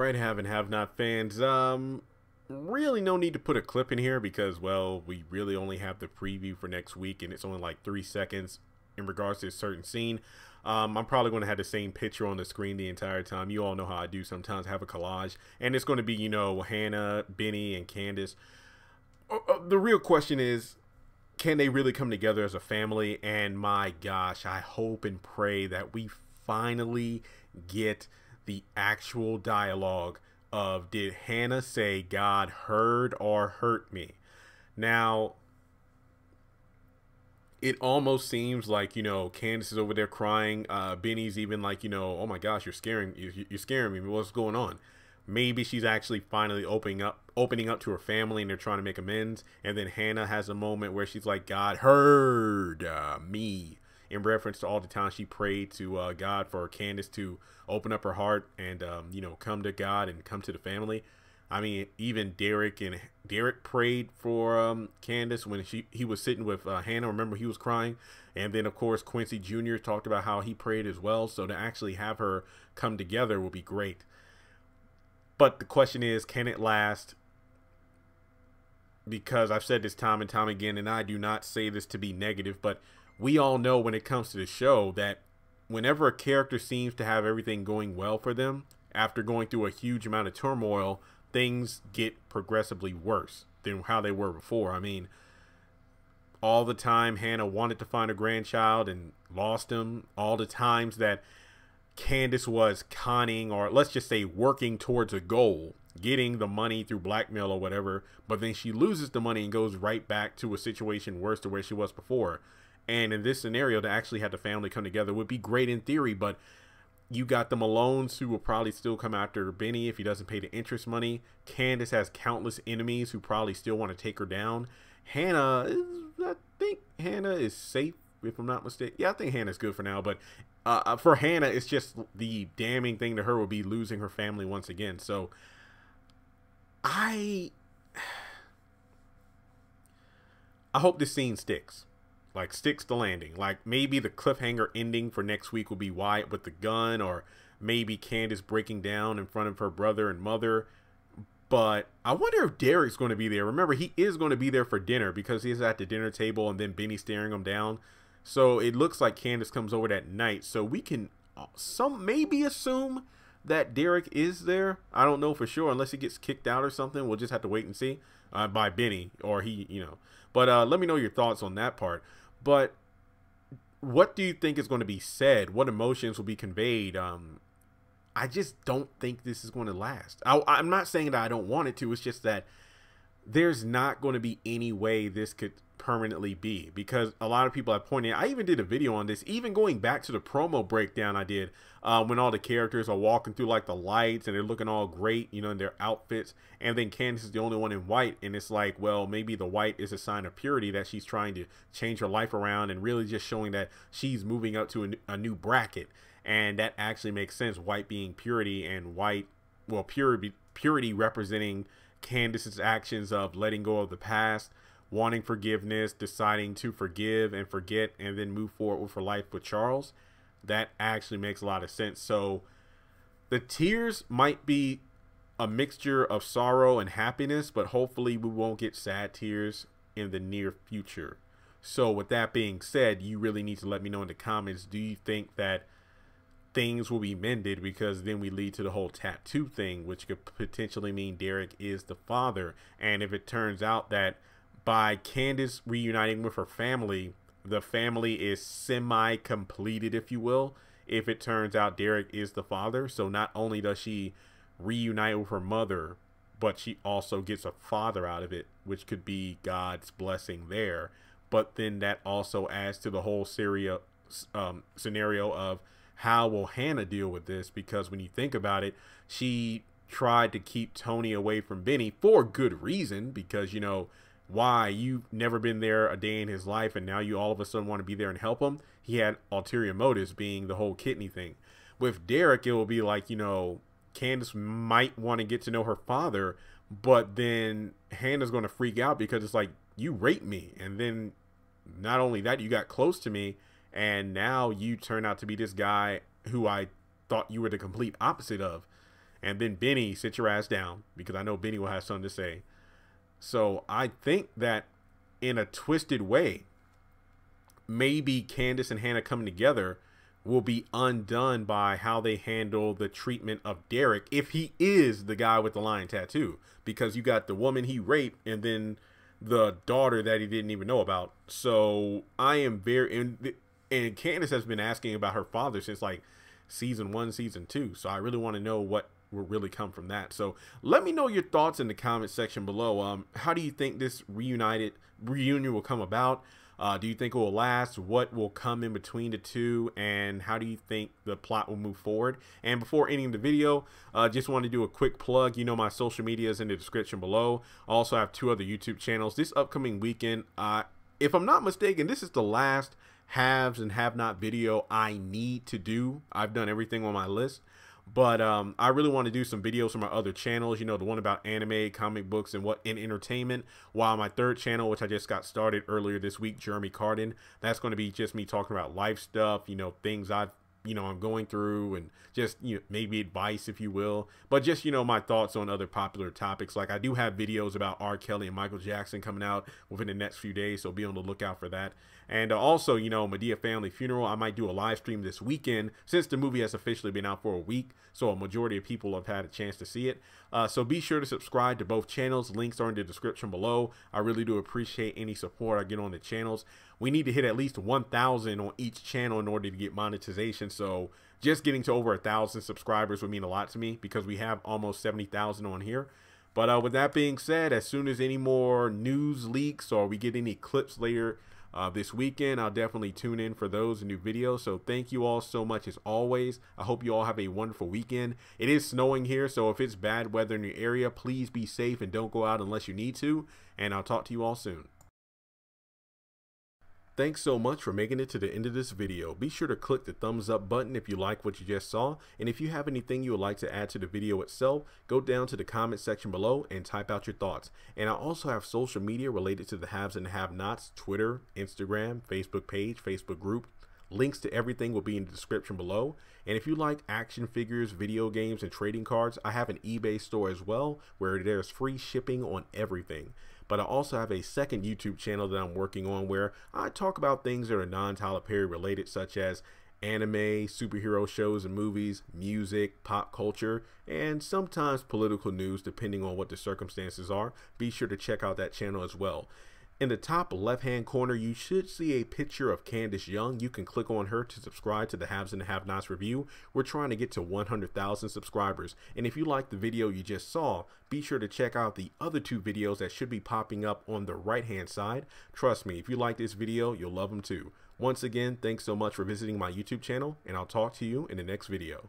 Alright, have and have not fans. Really no need to put a clip in here because, well, we really only have the preview for next week and it's only like 3 seconds in regards to a certain scene. I'm probably going to have the same picture on the screen the entire time. You all know how I do sometimes, have a collage. And it's going to be, Hannah, Benny, and Candace. The real question is, can they really come together as a family? And my gosh, I hope and pray that we finally get the actual dialogue of, did Hannah say God heard or hurt me? Now, it almost seems like, Candace is over there crying. Benny's even like, oh my gosh, you're scaring me. What's going on? Maybe she's actually finally opening up to her family and they're trying to make amends. And then Hannah has a moment where she's like, God heard me, in reference to all the time she prayed to God for Candace to open up her heart and, come to God and come to the family. I mean, even Derek prayed for Candace when he was sitting with Hanna. Remember, he was crying. And then, of course, Quincy Jr. talked about how he prayed as well. So to actually have her come together will be great. But the question is, can it last? Because I've said this time and time again, and I do not say this to be negative, but we all know when it comes to the show that whenever a character seems to have everything going well for them, after going through a huge amount of turmoil, things get progressively worse than how they were before. I mean, all the time Hannah wanted to find a grandchild and lost him. All the times that Candace was conning, or let's just say working towards a goal, getting the money through blackmail or whatever, but then she loses the money and goes right back to a situation worse to where she was before. And in this scenario, to actually have the family come together would be great in theory, but you got the Malones who will probably still come after Benny if he doesn't pay the interest money. Candace has countless enemies who probably still want to take her down. I think Hannah is safe, if I'm not mistaken. Yeah, I think Hannah's good for now, but for Hannah, it's just the damning thing to her will be losing her family once again. So I hope this scene sticks. Like, sticks the landing. Like, maybe the cliffhanger ending for next week will be Wyatt with the gun, or maybe Candace breaking down in front of her brother and mother. But I wonder if Derek's going to be there. Remember, he is going to be there for dinner because he's at the dinner table and then Benny staring him down. So it looks like Candace comes over that night. So we can maybe assume that Derek is there. I don't know for sure unless he gets kicked out or something. We'll just have to wait and see by Benny, or he. But let me know your thoughts on that part. But what do you think is going to be said? What emotions will be conveyed? I just don't think this is going to last. I'm not saying that I don't want it to. It's just that there's not going to be any way this could permanently be, because a lot of people have pointed out, I even did a video on this, even going back to the promo breakdown I did when all the characters are walking through like the lights and they're looking all great, in their outfits, and then Candace is the only one in white, and it's like, well, maybe the white is a sign of purity, that she's trying to change her life around and really just showing that she's moving up to a new bracket. And that actually makes sense, white being purity, and white, well, purity representing Candace's actions of letting go of the past, wanting forgiveness, deciding to forgive and forget, and then move forward with her life with Charles. That actually makes a lot of sense. So the tears might be a mixture of sorrow and happiness, but hopefully we won't get sad tears in the near future. So with that being said, you really need to let me know in the comments, do you think that things will be mended? Because then we lead to the whole tattoo thing, which could potentially mean Derek is the father. And if it turns out that by Candace reuniting with her family, the family is semi-completed, if you will, if it turns out Derek is the father. So not only does she reunite with her mother, but she also gets a father out of it, which could be God's blessing there. But then that also adds to the whole scenario of how will Hannah deal with this? Because when you think about it, she tried to keep Tony away from Benny for good reason, because, why? You've never been there a day in his life, and now you all of a sudden want to be there and help him. He had ulterior motives, being the whole kidney thing. With Derek, it will be like, Candace might want to get to know her father, but then Hannah's going to freak out because it's like, you raped me, and then not only that, you got close to me, and now you turn out to be this guy who I thought you were the complete opposite of. And then Benny, sit your ass down, because I know Benny will have something to say. So I think that in a twisted way, maybe Candace and Hanna coming together will be undone by how they handle the treatment of Derek, if he is the guy with the lion tattoo, because you got the woman he raped and then the daughter that he didn't even know about. So I am very, and Candace has been asking about her father since like season 1, season 2. So I really want to know what will really come from that. So let me know your thoughts in the comment section below. How do you think this reunion will come about? Do you think it will last? What will come in between the two? And how do you think the plot will move forward? And before ending the video, just want to do a quick plug. You know, my social media is in the description below. I also have 2 other YouTube channels. This upcoming weekend, if I'm not mistaken, this is the last haves and have not video I need to do. I've done everything on my list. But I really want to do some videos from my other channels, you know, the one about anime, comic books, and entertainment. While my 3rd channel, which I just got started earlier this week, Carden, that's going to be just me talking about life stuff, you know, things I'm going through, and just, you know, maybe advice, if you will, but just, you know, my thoughts on other popular topics. Like I do have videos about R. Kelly and Michael Jackson coming out within the next few days, so be on the lookout for that. And also, you know, Madea family funeral, I might do a live stream this weekend since the movie has officially been out for a week, so a majority of people have had a chance to see it. So be sure to subscribe to both channels. Links are in the description below. I really do appreciate any support I get on the channels. We need to hit at least 1,000 on each channel in order to get monetization. So just getting to over 1,000 subscribers would mean a lot to me, because we have almost 70,000 on here. But with that being said, as soon as any more news leaks or we get any clips later this weekend, I'll definitely tune in for those new videos. So thank you all so much as always. I hope you all have a wonderful weekend. It is snowing here, so if it's bad weather in your area, please be safe and don't go out unless you need to. And I'll talk to you all soon. Thanks so much for making it to the end of this video. Be sure to click the thumbs up button if you like what you just saw. And if you have anything you would like to add to the video itself, go down to the comment section below and type out your thoughts. And I also have social media related to the haves and have-nots: Twitter, Instagram, Facebook page, Facebook group. Links to everything will be in the description below. And if you like action figures, video games, and trading cards, I have an eBay store as well, where there's free shipping on everything. But I also have a 2nd YouTube channel that I'm working on, where I talk about things that are non-Tyler Perry related, such as anime, superhero shows and movies, music, pop culture, and sometimes political news, depending on what the circumstances are. Be sure to check out that channel as well. In the top left-hand corner, you should see a picture of Candace Young. You can click on her to subscribe to the Haves and Have-Nots review. We're trying to get to 100,000 subscribers. And if you liked the video you just saw, be sure to check out the other 2 videos that should be popping up on the right-hand side. Trust me, if you like this video, you'll love them too. Once again, thanks so much for visiting my YouTube channel, and I'll talk to you in the next video.